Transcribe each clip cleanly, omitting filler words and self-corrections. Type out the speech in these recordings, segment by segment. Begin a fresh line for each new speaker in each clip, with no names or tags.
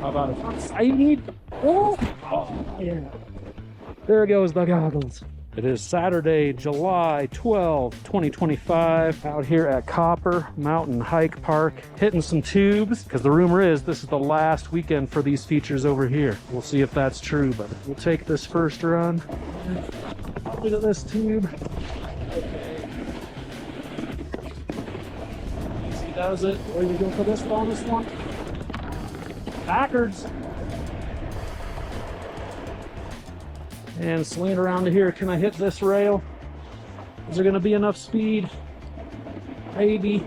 How about a front side? Oh, yeah. There goes the goggles. It is Saturday, July 12, 2025, out here at Copper Mountain Hike Park, hitting some tubes, because the rumor is this is the last weekend for these features over here. We'll see if that's true, but we'll take this first run. Look at this tube. Okay. Easy does it. Where you go for this bonus one? Backwards. And swing it around to here. Can I hit this rail? Is there gonna be enough speed? Maybe.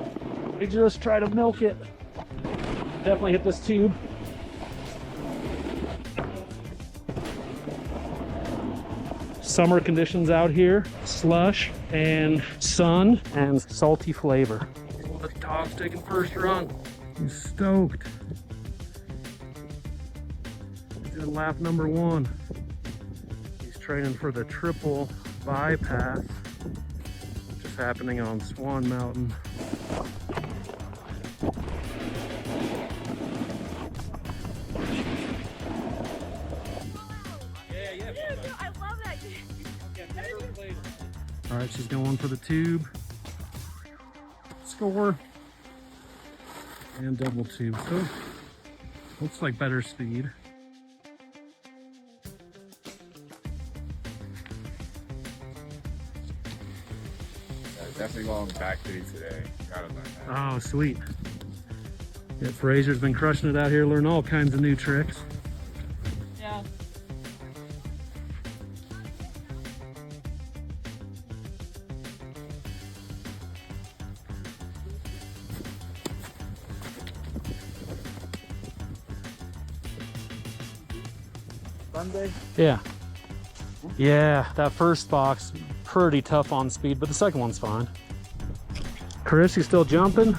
We just try to milk it. Definitely hit this tube. Summer conditions out here. Slush and sun and salty flavor. The dog's taking first run. He's stoked. He's in lap number 1. Training for the triple bypass, which is happening on Swan Mountain.
I love that.
All right, she's going for the tube. Score. And double tube. So looks like better speed.
Definitely going back to today. Gotta learn that.
Oh, sweet. Yeah, Fraser's been crushing it out here, learning all kinds of new tricks.
Yeah.
Sunday?
Yeah. Yeah, that first box, pretty tough on speed, but the second one's fine. Chris, you still jumping?